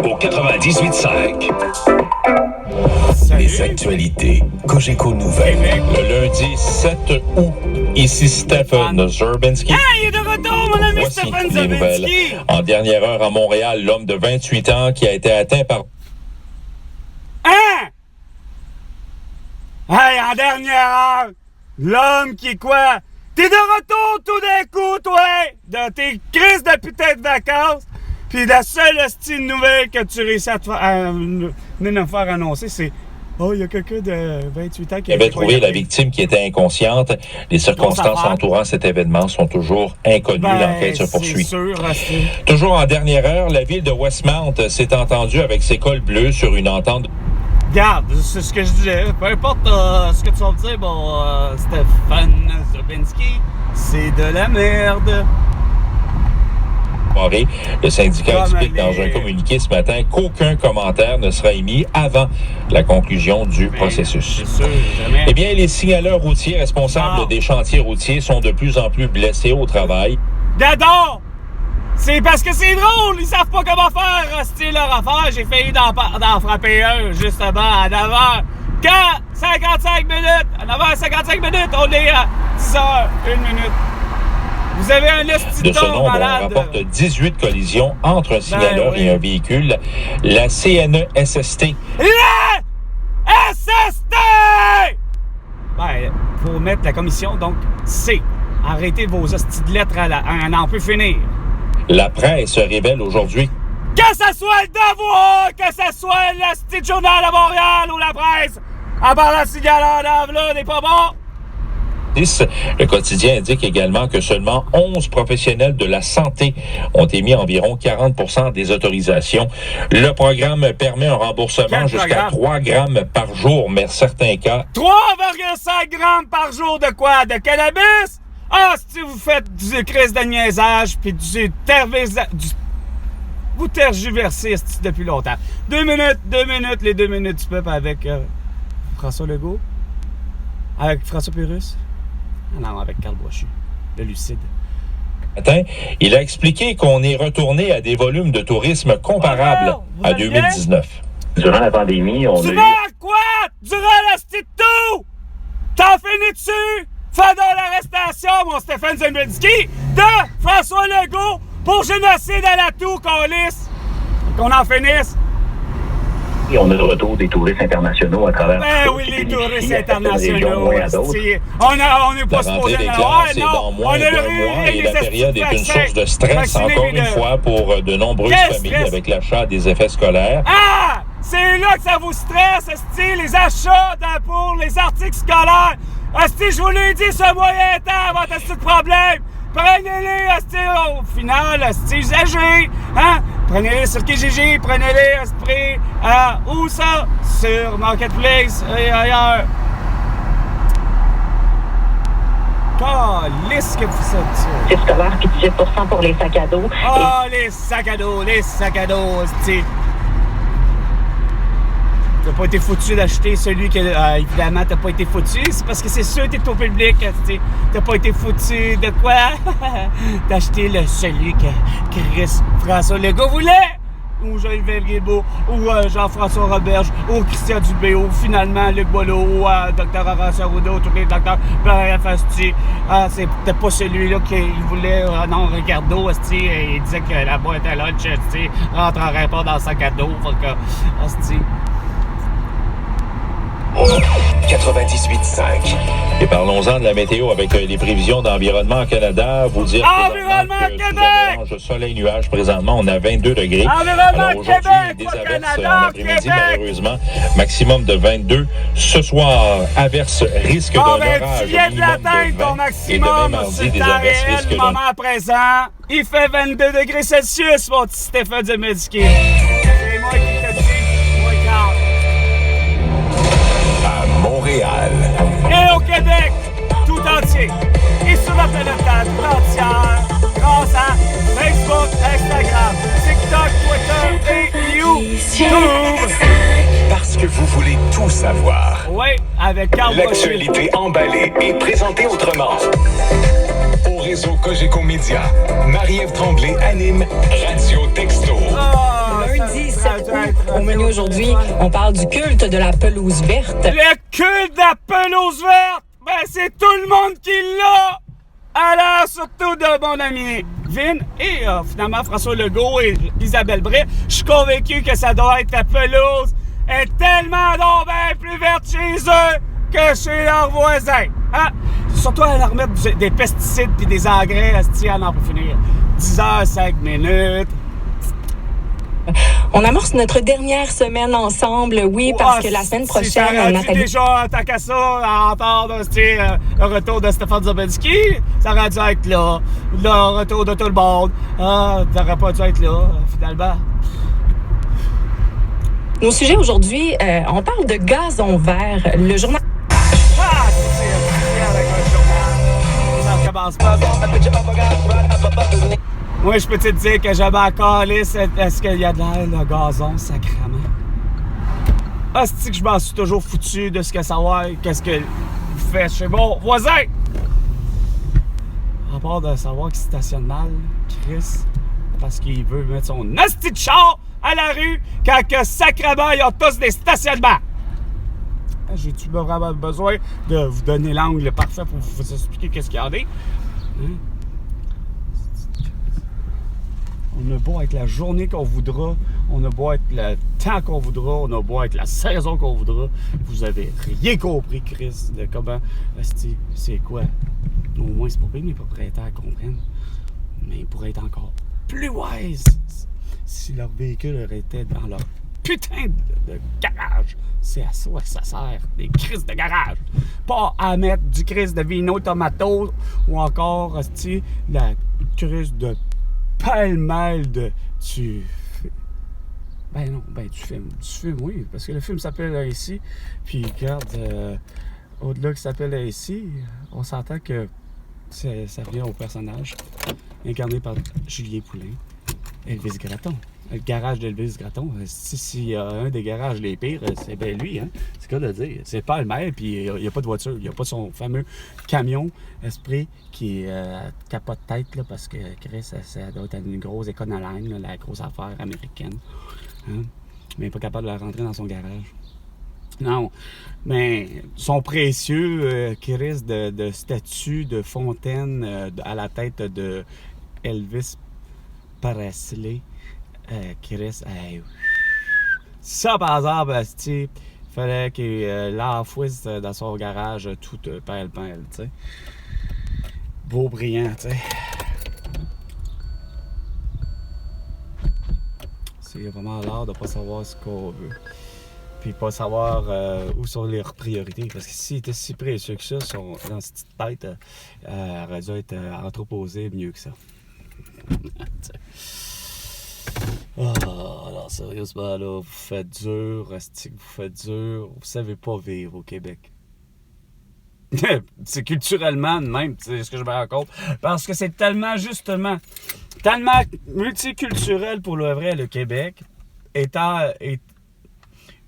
au 98.5. Les actualités Cogeco Nouvelles. Le lundi 7 août, ici Stephen Zerbinski. Il est de retour, mon ami Stephen Zerbinski! En dernière heure à Montréal, l'homme de 28 ans qui a été atteint par... Hey, en dernière heure, l'homme qui est quoi? T'es de retour tout d'un coup, toi! De tes crises de putain de vacances! Puis la seule hostie nouvelle que tu réussis à me faire annoncer, c'est... Oh, il y a quelqu'un de 28 ans qui avait trouvé la victime qui était inconsciente. Les circonstances entourant cet événement sont toujours inconnues. L'enquête se poursuit. Sûr, toujours en dernière heure, la ville de Westmount s'est entendue avec ses cols bleus sur une entente. Regarde, c'est ce que je disais. Peu importe ce que tu vas me dire, Stephen Zerbinski, c'est de la merde. Le syndicat explique dans un communiqué ce matin qu'aucun commentaire ne sera émis avant la conclusion du processus. Eh bien, les signaleurs routiers responsables des chantiers routiers sont de plus en plus blessés au travail. D'adore! C'est parce que c'est drôle! Ils savent pas comment faire, c'est leur affaire. J'ai failli d'en frapper un, justement, à 9h. Quand? 55 minutes! À 9h55 minutes, on est à 10h, 1 minute. Vous avez un esti de ce nombre, malade. On rapporte 18 collisions entre un signaleur et un véhicule. La CNESST. La SST! Faut mettre la commission, donc C. Arrêtez vos hosties de lettres à n'en peut finir. La presse révèle aujourd'hui. Que ce soit le Devoir, que ce soit le Petit Journal de Montréal ou la presse, à part la signaleur d'Avla n'est pas bon. Le quotidien indique également que seulement 11 professionnels de la santé ont émis environ 40% des autorisations. Le programme permet un remboursement jusqu'à 3 grammes par jour, mais certains cas... 3,5 grammes par jour de quoi? De cannabis? Ah, si vous faites du crise de niaisage puis vous tergiversez depuis longtemps. 2 minutes, les 2 minutes du peuple avec François Legault, avec François Pérusse. Ah non, avec Carl Brochu, le lucide. Il a expliqué qu'on est retourné à des volumes de tourisme comparables à 2019. Durant la pandémie, on a eu... quoi? Durant la tout! T'en finis dessus? Fais donc l'arrestation, mon Stephen Zerbinski, de François Legault pour génocide à la toux, qu'on lisse. Qu'on en finisse. Et on a le retour des touristes internationaux à travers... Oui, les touristes internationaux. On n'est pas supposé en avoir. C'est dans moins d'un mois et la période est une source de stress, encore une fois, pour de nombreuses familles avec l'achat des effets scolaires. Ah! C'est là que ça vous stresse, esti, les achats pour les articles scolaires. Esti, je vous l'ai dit, ce moyen temps, votre esti de problème. Prenez-les, esti, au final, esti, usagés, hein? Prenez-les sur Kijiji, prenez-les, esti, où ça? Sur Marketplace et ailleurs. Calisse que vous êtes ça. C'est scolaire, puis 18% pour les sacs à dos. Ah, les sacs à dos, esti. T'as pas été foutu d'acheter celui que, évidemment, t'as pas été foutu. C'est parce que c'est sûr que t'es au public. T'as pas été foutu de quoi? D'acheter celui que Chris François Legault voulait. Ou Jean-Yves Guilbeault, ou Jean-François Roberge, ou Christian Dubé, ou finalement Luc Boileau, ou Dr. Horace Arruda, tous les docteurs, c'était pas celui-là qu'il voulait, non, Ricardo, il disait que la boîte à lunch, rentrerait pas dans le sac à dos, fait que, 98.5. Et parlons-en de la météo avec les prévisions d'Environnement Canada. Vous dire Environnement Québec! Soleil-nuage présentement, on a 22 degrés. Environnement Québec! Des averses en après-midi, malheureusement. Maximum de 22. Ce soir, averses risque d'un orage. Tu viens de l'atteindre, ton maximum. C'est ta réelle moment présent. Il fait 22 degrés Celsius, mon petit Stephen Zerbinski. C'est moi qui te dis. Montréal. Et au Québec, tout entier. Et sur la planète tout entière, grâce à Facebook, Instagram, TikTok, Twitter et YouTube. Parce que vous voulez tout savoir. Oui, avec Carl L'actualité emballée et présentée autrement. Au réseau Cogeco Média, Marie-Ève Tremblay anime Radio Texto. Lundi, Au menu aujourd'hui, on parle du culte de la pelouse verte. Le culte de la pelouse verte! Ben, c'est tout le monde qui l'a! Alors, surtout de mon ami Vin et finalement François Legault et Isabelle Bray. Je suis convaincu que ça doit être la pelouse est tellement donc bien plus verte chez eux que chez leurs voisins. Hein? Surtout à leur remettre des pesticides et des engrais, à n'en peut finir. 10h05. On amorce notre dernière semaine ensemble, oui, parce que la semaine prochaine, Nathalie... déjà, tant qu'à ça, à entendre le retour de Stéphane Zabinski, ça aurait dû être là. Le retour de tout le monde. Ah, ça aurait pas dû être là, finalement. Nos sujets aujourd'hui, on parle de gazon vert. Le journal... Ah, c'est avec un journal. Ça commence pas. Moi, je peux te dire que j'avais encore est-ce qu'il y a de l'air, le gazon, sacrément? Ah, c'est que je m'en suis toujours foutu de ce que savoir, qu'est-ce que vous faites chez mon voisin! À part de savoir qu'il stationne mal, Chris, parce qu'il veut mettre son asti de char à la rue quand que sacrément, ils ont tous des stationnements! J'ai-tu vraiment besoin de vous donner l'angle parfait pour vous expliquer qu'est-ce qu'il y en a? Hein? On a beau être la journée qu'on voudra, on a beau être le temps qu'on voudra, on a beau être la saison qu'on voudra. Vous avez rien compris, Chris, de comment, c'est quoi. Au moins, c'est pas bien que les propriétaires comprennent. Mais ils pourraient être encore plus wise si leur véhicule aurait été dans leur putain de garage. C'est à ça que ça sert, des crises de garage. Pas à mettre du crise de vino tomato ou encore, la crise de pêle-mêle de... Tu filmes, oui, parce que le film s'appelle ici, puis regarde, au-delà qu'il s'appelle ici, on s'entend que ça vient au personnage incarné par Julien Poulin, Elvis Gratton. Le garage d'Elvis Gratton, s'il y a un des garages les pires, c'est bien lui, hein? C'est le cas de dire. C'est pas le maire, puis il n'y a pas de voiture. Il n'y a pas son fameux camion Esprit qui capote tête, là, parce que Chris, ça doit être une grosse Econoline, la grosse affaire américaine. Hein? Mais il n'est pas capable de la rentrer dans son garage. Non, mais son précieux Chris de statue de fontaine à la tête de Elvis Presley. Chris, ça par exemple, il fallait qu'il l'enfouisse dans son garage tout pêle-pêle, tu sais. Beau brillant, tu sais. C'est vraiment l'art de pas savoir ce qu'on veut. Puis pas savoir où sont leurs priorités. Parce que s'il était si précieux que ça, dans cette petite tête, aurait dû être entreposé mieux que ça. Ah, alors sérieusement, là, vous faites dur, Rustic, vous faites dur. Vous savez pas vivre au Québec. C'est culturellement de même, c'est ce que je me rends compte. Parce que c'est tellement, justement, tellement multiculturel pour le vrai, le Québec, étant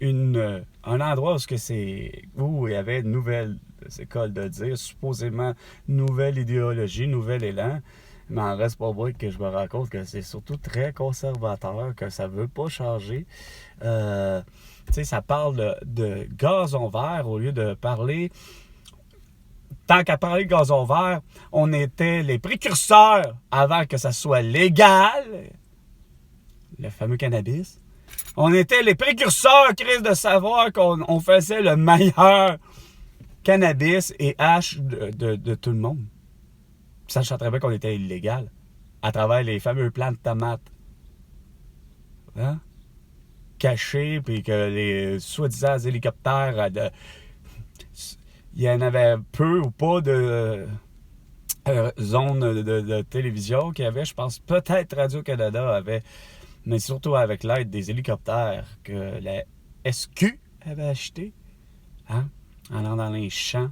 un endroit où il y avait une nouvelle école de dire, supposément nouvelle idéologie, nouvel élan. Mais en reste pas vrai que je me rends compte que c'est surtout très conservateur, que ça veut pas changer. Tu sais, ça parle de gazon vert au lieu de parler... Tant qu'à parler de gazon vert, on était les précurseurs avant que ça soit légal. Le fameux cannabis. On était les précurseurs, Chris, de savoir qu'on faisait le meilleur cannabis et hache de tout le monde. Sachant très bien qu'on était illégal à travers les fameux plants de tomates. Hein? Cachés, puis que les soi-disant hélicoptères, il y en avait peu ou pas de zones de télévision qu'il y avait. Je pense peut-être Radio-Canada avait, mais surtout avec l'aide des hélicoptères que la SQ avait acheté, hein? En allant dans les champs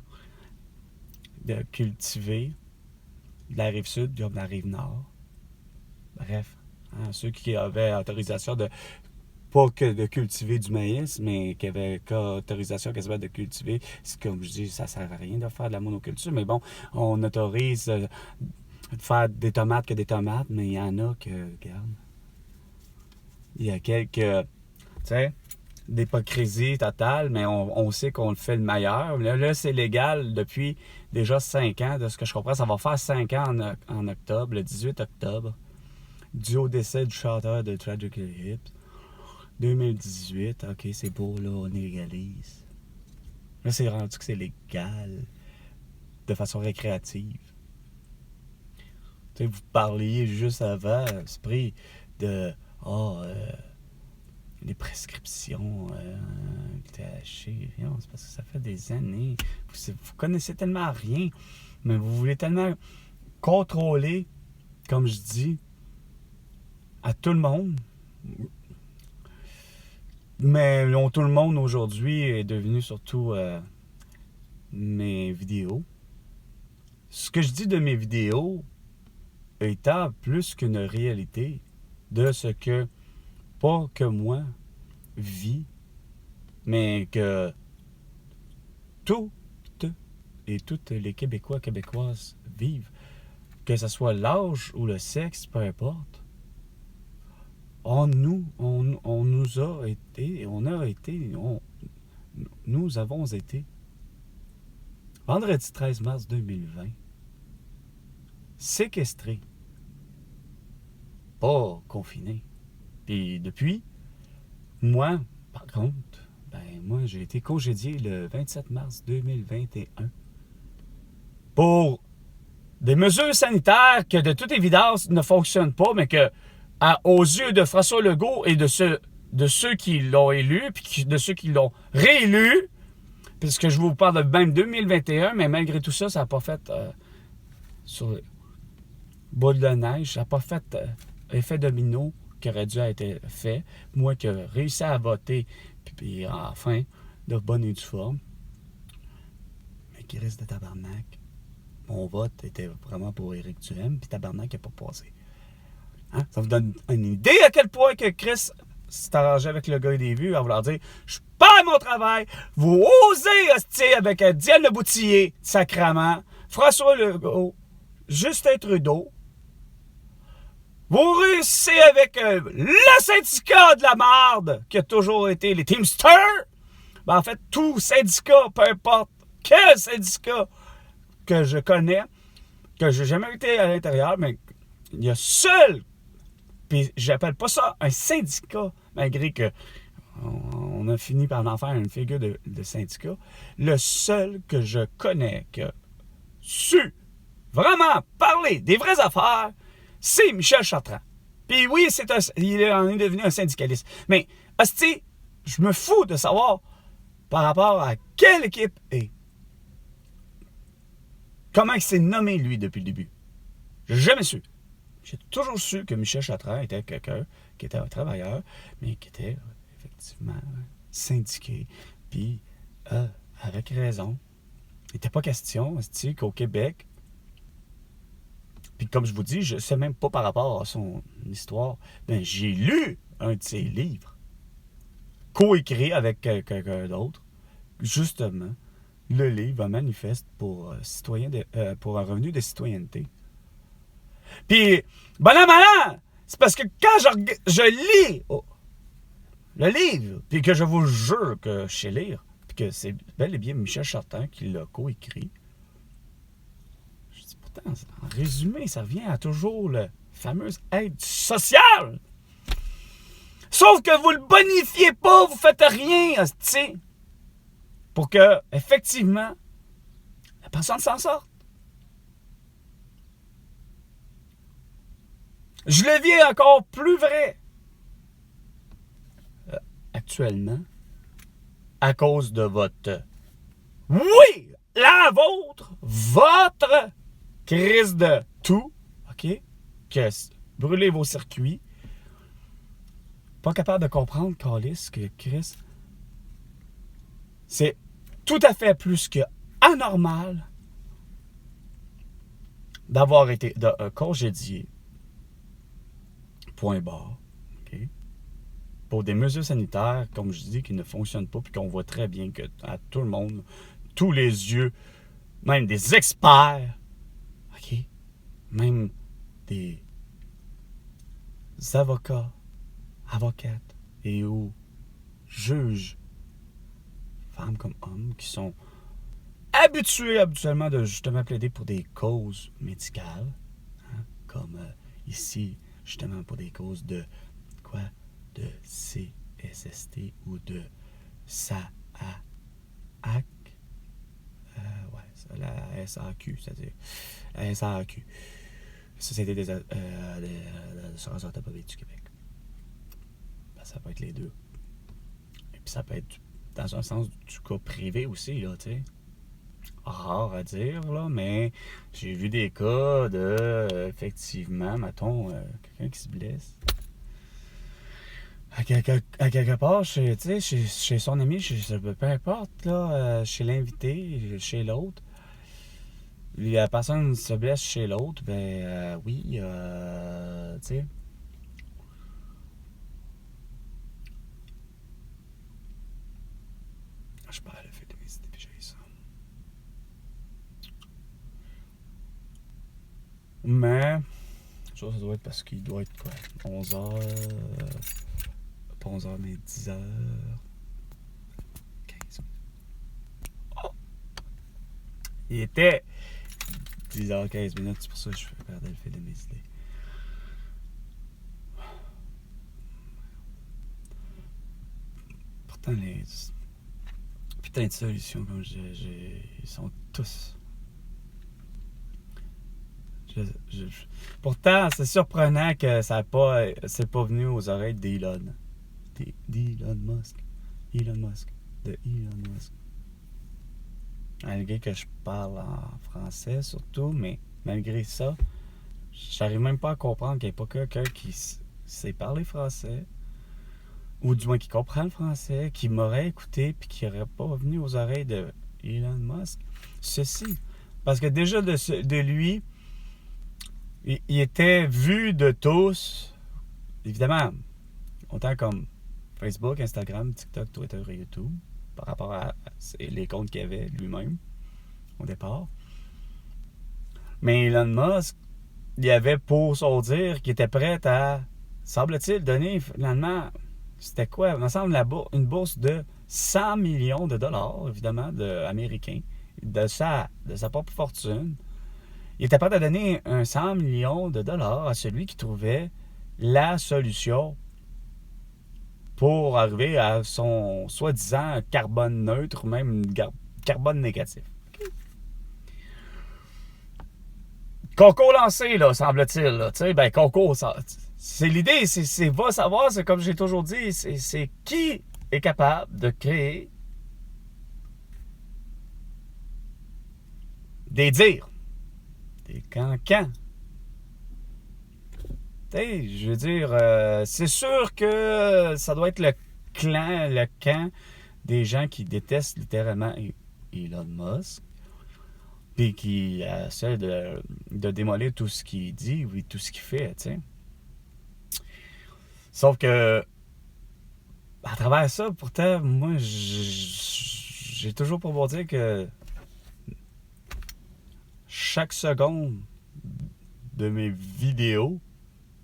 de cultiver de la rive sud comme de la rive nord. Bref, hein, ceux qui avaient autorisation de, pas que de cultiver du maïs, mais qui avaient autorisation quasiment de cultiver, c'est comme je dis, ça sert à rien de faire de la monoculture, mais bon, on autorise de faire des tomates que des tomates, mais il y en a que, regarde, il y a quelques sais, d'hypocrisie totale, mais on sait qu'on le fait le meilleur. Là, c'est légal depuis déjà 5 ans, de ce que je comprends. Ça va faire 5 ans en octobre, le 18 octobre, dû au décès du chanteur de Tragically Hip. 2018, OK, c'est beau, là, on légalise. Là, c'est rendu que c'est légal, de façon récréative. Tu sais, vous parliez juste avant, esprit, de... les prescriptions THC, c'est parce que ça fait des années. Vous connaissez tellement rien, mais vous voulez tellement contrôler, comme je dis, à tout le monde. Mais tout le monde aujourd'hui est devenu surtout mes vidéos. Ce que je dis de mes vidéos étant plus qu'une réalité de ce que, pas que moi, vis, mais que toutes et toutes les Québécois, Québécoises vivent, que ce soit l'âge ou le sexe, peu importe. Nous avons été, vendredi 13 mars 2020, séquestrés, pas confinés. Puis depuis, moi, par contre, moi, j'ai été congédié le 27 mars 2021 pour des mesures sanitaires que, de toute évidence, ne fonctionnent pas, mais que, aux yeux de François Legault et de ceux qui l'ont élu, puis de ceux qui l'ont réélu, puisque je vous parle de même 2021, mais malgré tout ça, ça n'a pas fait sur boule de neige, ça n'a pas fait effet domino qui aurait dû être fait. Moi qui ai réussi à voter, puis enfin, de bonne et due forme, mais qui risque de tabarnak. Mon vote était vraiment pour Éric Duhaime, puis tabarnak n'a pas passé. Hein? Ça vous donne une idée à quel point que Chris s'est arrangé avec le gars des vues à vouloir dire « Je perds mon travail, vous osez hostie avec Diane Le Boutillier, sacrament, François Legault, Justin Trudeau, vous réussissez avec le syndicat de la marde qui a toujours été les Teamsters. » En fait, tout syndicat, peu importe quel syndicat que je connais, que j'ai jamais été à l'intérieur, mais il y a seul, puis j'appelle pas ça un syndicat, malgré que on a fini par en faire une figure de syndicat, le seul que je connais qui a su vraiment parler des vraies affaires, c'est Michel Chartrand. Puis oui, il en est devenu un syndicaliste. Mais, hostie, je me fous de savoir par rapport à quelle équipe est. Comment il s'est nommé, lui, depuis le début. J'ai jamais su. J'ai toujours su que Michel Chartrand était quelqu'un qui était un travailleur, mais qui était effectivement syndiqué. Puis, avec raison. Il n'était pas question, hostie, qu'au Québec, puis comme je vous dis, je ne sais même pas par rapport à son histoire, ben j'ai lu un de ses livres, coécrit avec quelqu'un d'autre, justement, le livre Manifeste pour un revenu de citoyenneté. Puis, malin, c'est parce que quand je lis le livre, puis que je vous jure que je sais lire, puis que c'est bel et bien Michel Chartrand qui l'a coécrit, en résumé, ça revient à toujours la fameuse aide sociale. Sauf que vous le bonifiez pas, vous faites rien, hostie, pour que, effectivement, la personne s'en sorte. Je le vis encore plus vrai actuellement à cause de votre... Oui, la vôtre, votre... crise de tout, OK? Que brûlez vos circuits. Pas capable de comprendre, Calice, que Chris, c'est tout à fait plus que anormal d'avoir été congédié, point barre, OK? Pour des mesures sanitaires, comme je dis, qui ne fonctionnent pas, puis qu'on voit très bien que à tout le monde, tous les yeux, même des experts, OK? Même des avocats, avocates et ou juges, femmes comme hommes, qui sont habitués habituellement de justement plaider pour des causes médicales, hein, comme ici, justement pour des causes de quoi? De CSST ou de SAAC. La SAQ, c'est-à-dire la SAQ, Société des assurances automobiles du Québec. Ben, ça peut être les deux. Et puis ça peut être dans un sens du cas privé aussi, là, tu sais. Rare à dire, là, mais j'ai vu des cas de, effectivement, mettons, quelqu'un qui se blesse. À quelque part, chez son ami, peu importe, là, chez l'invité, chez l'autre, la personne se blesse chez l'autre, ben oui, tu sais. Je parle le fait de mes idées, puis j'ai ça. Mais, ça doit être parce qu'il doit être quoi, 11h, pas 11h, mais 10h15. Oh! Il était 10h15 minutes, c'est pour ça que je perdais le fil de mes idées. Pourtant, les putains de solutions, comme ils sont tous. Pourtant, c'est surprenant que c'est pas venu aux oreilles d'Elon Musk. Malgré que je parle en français surtout, mais malgré ça, j'arrive même pas à comprendre qu'il n'y ait pas quelqu'un qui sait parler français, ou du moins qui comprend le français, qui m'aurait écouté puis qui n'aurait pas venu aux oreilles de Elon Musk. Ceci. Parce que déjà de lui, il était vu de tous, évidemment, autant comme Facebook, Instagram, TikTok, Twitter et YouTube, par rapport à les comptes qu'il avait lui-même au départ. Mais Elon Musk, il avait pour son dire qu'il était prêt à, semble-t-il, donner finalement, c'était quoi? Il me semble une bourse de 100 millions de dollars, évidemment, américains, de sa propre fortune. Il était prêt à donner 100 millions de dollars à celui qui trouvait la solution pour arriver à son soi-disant carbone neutre, ou même carbone négatif. Okay. Concours lancé, là, semble-t-il. Là, ben, concours, c'est l'idée, c'est va savoir, c'est comme j'ai toujours dit, c'est qui est capable de créer des dires, des cancans. T'sais, je veux dire, c'est sûr que ça doit être le camp des gens qui détestent littéralement Elon Musk, puis qui essaient de démolir tout ce qu'il dit ou tout ce qu'il fait, tu sais. Sauf que, à travers ça, pourtant, moi, j'ai toujours pour vous dire que chaque seconde de mes vidéos,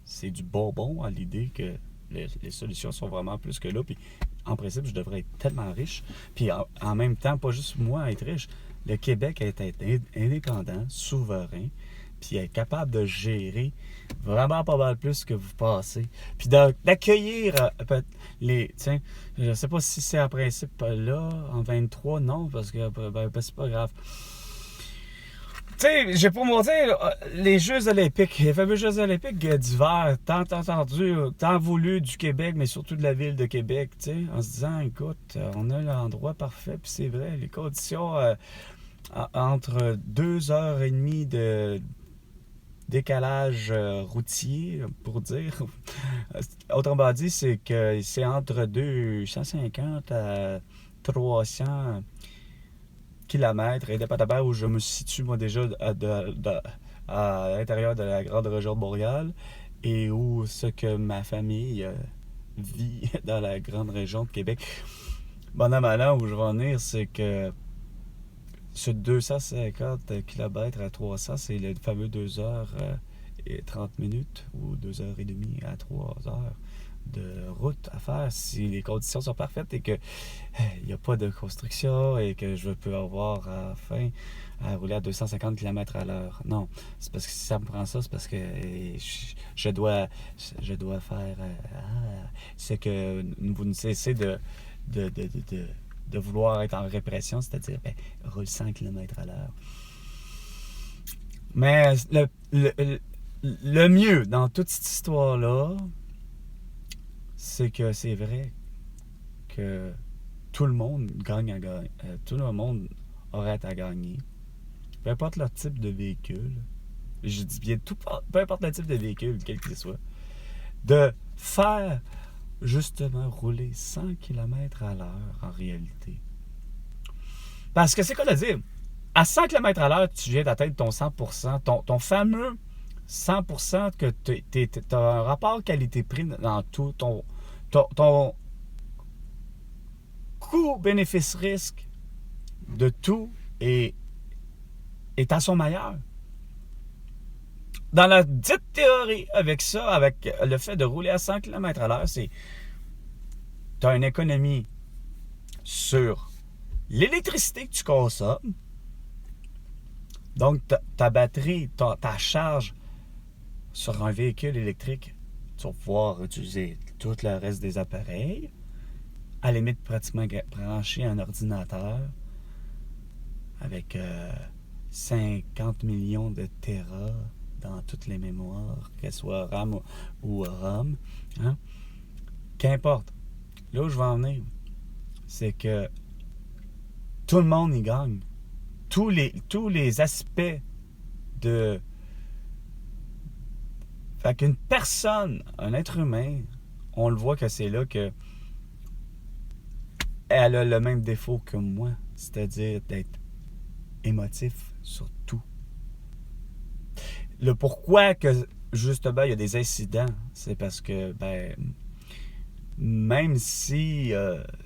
c'est du bonbon à l'idée que les solutions sont vraiment plus que là. Puis en principe, je devrais être tellement riche. Puis en même temps, pas juste moi être riche. Le Québec est indépendant, souverain, puis être capable de gérer vraiment pas mal plus que vous passez. Puis d'accueillir tiens, je sais pas si c'est en principe là, en 23, non, parce que c'est pas grave. Tu sais, j'ai pour vous dire, les Jeux olympiques, les fameux Jeux olympiques d'hiver, tant voulu du Québec, mais surtout de la ville de Québec, tu sais, en se disant, écoute, on a l'endroit parfait, puis c'est vrai, les conditions entre 2h30 de décalage routier, pour dire, autrement dit, c'est que c'est entre 250 à 300 kilomètres, indépendamment où je me situe, moi, déjà à l'intérieur de la grande région de Montréal et où ce que ma famille vit dans la grande région de Québec. Bon, maintenant, où je vais en venir, c'est que sur 250 km à 300, c'est le fameux 2h30 ou 2h30 à 3h de route à faire si les conditions sont parfaites et que il n'y a pas de construction et que je peux avoir à la fin à rouler à 250 km à l'heure. Non, c'est parce que si ça me prend ça, c'est parce que je dois faire ce que vous ne cessez de vouloir être en répression, c'est-à-dire roule 100 km à l'heure. Mais le mieux dans toute cette histoire-là, c'est que c'est vrai que tout le monde tout le monde aurait à gagner. Peu importe leur type de véhicule, je dis bien peu importe le type de véhicule, quel qu'il soit, de faire justement rouler 100 km à l'heure en réalité. Parce que c'est quoi de dire? À 100 km à l'heure, tu viens d'atteindre ton 100%, ton fameux 100% que tu as un rapport qualité-prix dans tout, ton coût bénéfice-risque de tout est à son meilleur. Dans la dite théorie, avec ça, avec le fait de rouler à 100 km à l'heure, c'est tu as une économie sur l'électricité que tu consommes. Donc, ta batterie, ta charge sur un véhicule électrique, tu vas pouvoir utiliser tout le reste des appareils. À la limite, pratiquement brancher un ordinateur avec 50 millions de Tera dans toutes les mémoires, qu'elles soient RAM ou ROM. Hein? Qu'importe. Là où je vais en venir, c'est que tout le monde y gagne. Tous les aspects de... Fait qu'une personne, un être humain, on le voit que c'est là que elle a le même défaut que moi, c'est-à-dire d'être émotif sur tout. Le pourquoi que, justement, il y a des incidents, c'est parce que, même si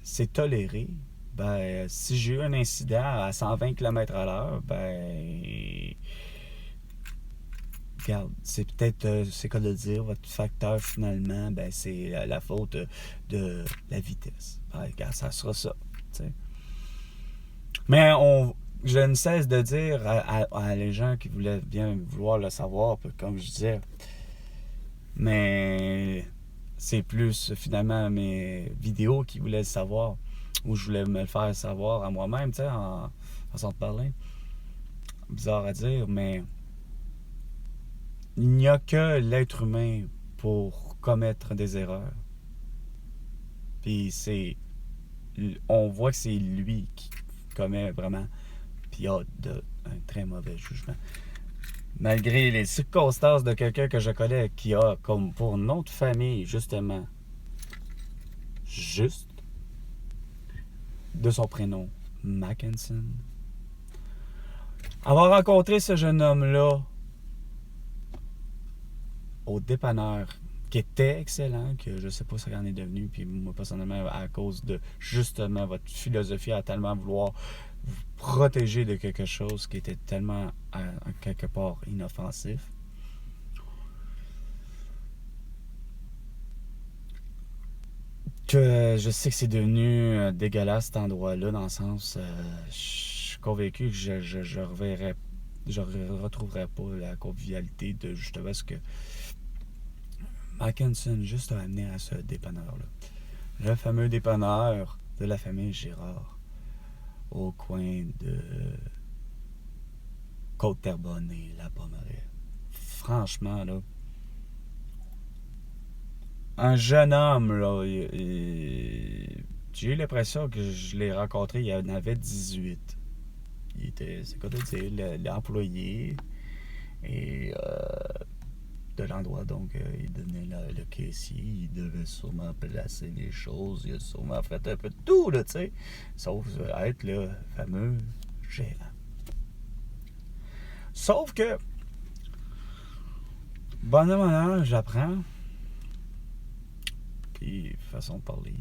c'est toléré, si j'ai eu un incident à 120 km à l'heure, regarde, c'est peut-être, c'est quoi de dire, votre facteur finalement, c'est la faute de la vitesse. Regarde, ça sera ça, t'sais. Mais je ne cesse de dire à les gens qui voulaient bien vouloir le savoir, comme je disais, mais c'est plus finalement mes vidéos qui voulaient le savoir, ou je voulais me le faire savoir à moi-même, tu sais, en façon de parler. Bizarre à dire, mais il n'y a que l'être humain pour commettre des erreurs. Puis on voit que c'est lui qui commet vraiment, puis a un très mauvais jugement. Malgré les circonstances de quelqu'un que je connais qui a comme pour nom de famille, justement, juste de son prénom, Mackinson. Avoir rencontré ce jeune homme-là au dépanneur, qui était excellent, que je sais pas ce qu'il en est devenu, puis moi personnellement, à cause de justement votre philosophie à tellement vouloir vous protéger de quelque chose qui était tellement quelque part inoffensif. Que je sais que c'est devenu dégueulasse cet endroit-là, dans le sens, je suis convaincu que je retrouverai pas la convivialité de justement ce que Mackinson juste a amené à ce dépanneur-là. Le fameux dépanneur de la famille Girard, au coin de Côte-Terrebonne et La Pommeraye. Franchement, là, un jeune homme, là, j'ai eu l'impression que je l'ai rencontré, il en avait 18. Il était, c'est quoi de dire, l'employé et de l'endroit, donc il devenait le caissier, il devait sûrement placer les choses, il a sûrement fait un peu de tout, là, tu sais, sauf être le fameux gérant. Sauf que, bonnement, j'apprends, puis façon de parler,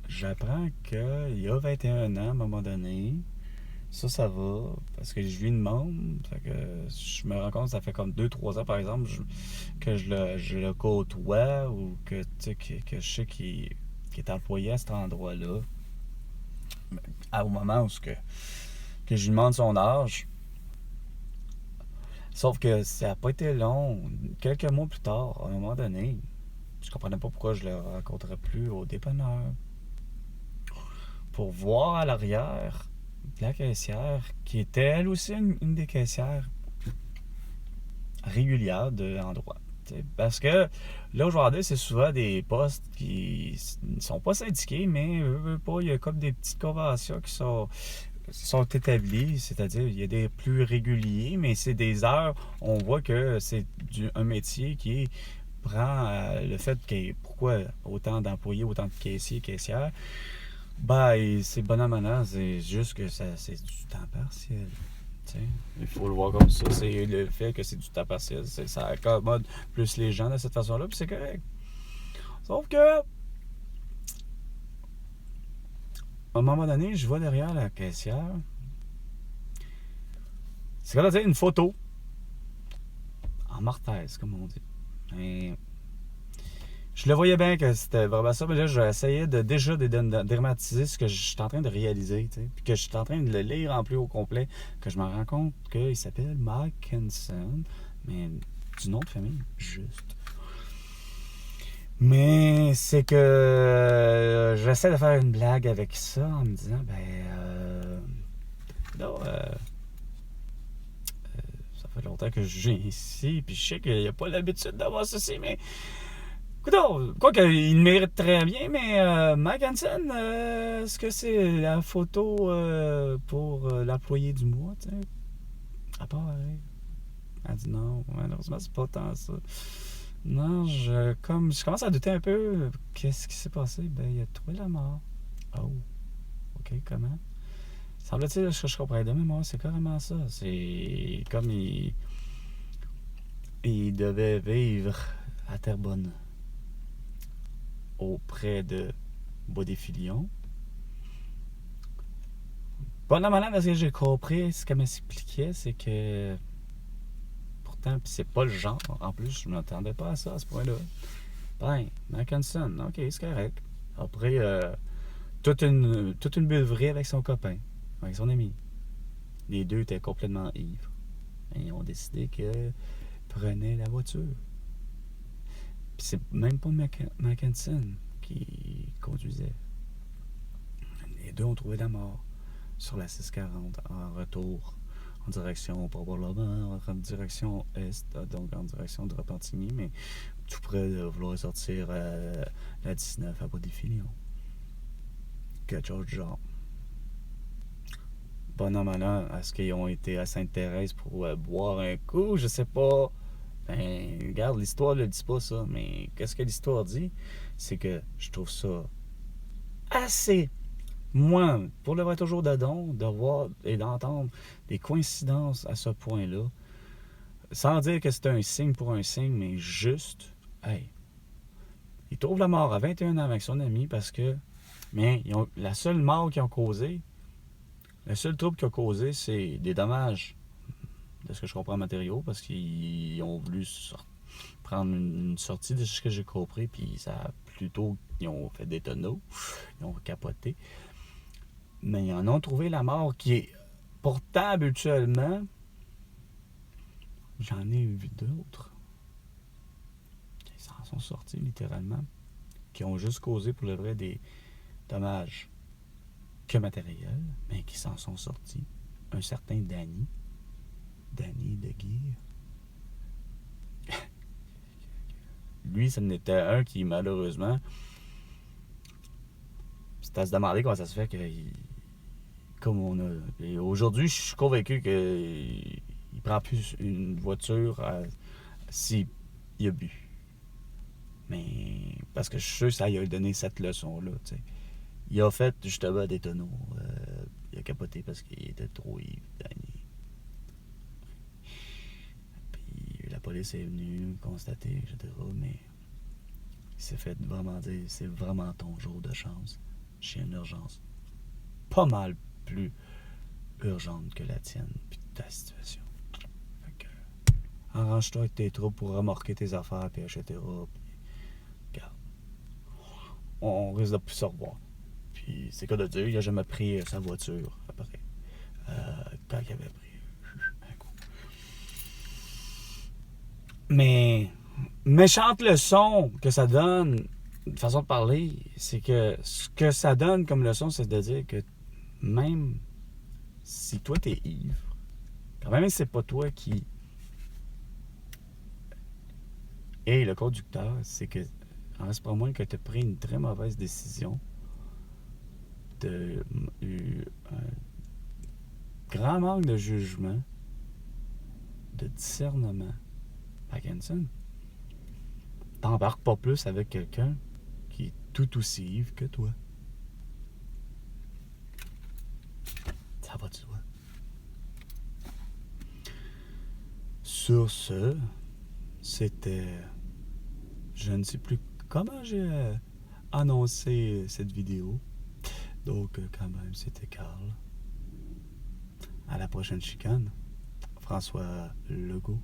j'apprends qu'il y a 21 ans, à un moment donné, Ça va, parce que je lui demande, fait que je me rends compte, ça fait comme 2-3 ans, par exemple, que je le côtoie ou que, tu sais, que je sais qu'il est employé à cet endroit-là. Au moment où que je lui demande son âge. Sauf que ça n'a pas été long. Quelques mois plus tard, à un moment donné, je comprenais pas pourquoi je le rencontrais plus au dépanneur. Pour voir à l'arrière la caissière, qui était elle aussi une des caissières régulières de l'endroit. Parce que là, aujourd'hui, c'est souvent des postes qui ne sont pas syndiqués, mais pas, il y a comme des petites conventions qui sont établies, c'est-à-dire il y a des plus réguliers, mais c'est des heures, on voit que c'est un métier qui prend le fait que pourquoi autant d'employés, autant de caissiers, caissières. Ben, c'est bon à manant, c'est juste que c'est du temps partiel. T'sais. Il faut le voir comme ça. C'est le fait que c'est du temps partiel. Ça accommode plus les gens de cette façon-là, puis c'est correct. Sauf que, à un moment donné, je vois derrière la caissière. C'est comme une photo. En mortaise, comme on dit. Et je le voyais bien que c'était vraiment ça, mais là, j'essayais déjà de dédramatiser ce que je suis en train de réaliser, t'sais, puis que je suis en train de le lire en plus au complet, que je me rends compte qu'il s'appelle Mike Henson, mais du nom de famille, juste. Mais c'est que j'essaie de faire une blague avec ça en me disant, ça fait longtemps que je viens ici, puis je sais qu'il n'y a pas l'habitude d'avoir ceci, mais écoute, quoi qu'il mérite très bien, mais Mike Hansen, est-ce que c'est la photo pour l'employé du mois, tu sais? À part, elle dit non, malheureusement, c'est pas tant ça. Non, je commence à douter un peu. Qu'est-ce qui s'est passé? Ben, il a trouvé la mort. Oh, ok, comment? Semble-t-il que je comprends de mémoire, c'est carrément ça. C'est comme il devait vivre à Terrebonne, auprès de Bois-des-Filions. Bon, normalement, parce que j'ai compris, ce qu'elle m'expliquait, c'est que pourtant, puis c'est pas le genre, en plus, je m'attendais pas à ça, à ce point-là. Ben, Mackinson, ok, c'est correct. Après, toute une beuverie avec son copain, avec son ami. Les deux étaient complètement ivres. Et ils ont décidé qu'ils prenaient la voiture. Puis c'est même pas Mackinson qui conduisait. Les deux ont trouvé la mort sur la 640 en retour en direction, probablement en direction est, donc en direction de Repentigny, mais tout près de vouloir sortir la 19 à Bois-des-Filions. Quelque chose du genre. Bon an, mal an, est-ce qu'ils ont été à Sainte-Thérèse pour boire un coup? Je sais pas. Ben, regarde, l'histoire ne dit pas ça, mais qu'est-ce que l'histoire dit? C'est que je trouve ça assez, moi, pour le vrai toujours d'adon, de voir et d'entendre des coïncidences à ce point-là, sans dire que c'est un signe pour un signe, mais juste, hey, ils trouvent la mort à 21 ans avec son ami parce que, mais la seule mort qu'ils ont causée, le seul trouble qu'ils ont causé, c'est des dommages, de ce que je comprends, matériaux, parce qu'ils ont voulu prendre une sortie de ce que j'ai compris, puis ça a plutôt, ils ont fait des tonneaux, ils ont capoté. Mais ils en ont trouvé la mort qui est pourtant habituellement, j'en ai vu d'autres qui s'en sont sortis littéralement, qui ont juste causé pour le vrai des dommages que matériels, mais qui s'en sont sortis. Un certain Danny de Guire. Lui, ce n'était un qui, malheureusement, c'était à se demander comment ça se fait que, comme on a... Et aujourd'hui, je suis convaincu qu'il ne prend plus une voiture s'il a bu. Mais, parce que je suis sûr que ça lui a donné cette leçon-là, tu sais. Il a fait, justement, des tonneaux. Il a capoté parce qu'il était trop ivre, Danny. La police est venue constater, etc. Mais il s'est fait vraiment dire, c'est vraiment ton jour de chance. J'ai une urgence pas mal plus urgente que la tienne, puis ta situation. Fait que, arrange-toi avec tes troupes pour remorquer tes affaires, puis etc. Puis, regarde, on risque de plus se revoir. Puis, c'est quoi de dire, il a jamais pris sa voiture, après. Quand il avait pris un coup. Mais, méchante leçon que ça donne, de façon de parler, c'est que ce que ça donne comme leçon, c'est de dire que même si toi t'es ivre, quand même c'est pas toi qui est le conducteur, c'est que en reste pas moins que tu as pris une très mauvaise décision, de eu un grand manque de jugement, de discernement. Parkinson, t'embarques pas plus avec quelqu'un qui est tout aussi ivre que toi. Ça va de soi. Sur ce, c'était... Je ne sais plus comment j'ai annoncé cette vidéo. Donc, quand même, c'était Carl. À la prochaine chicane. François Legault.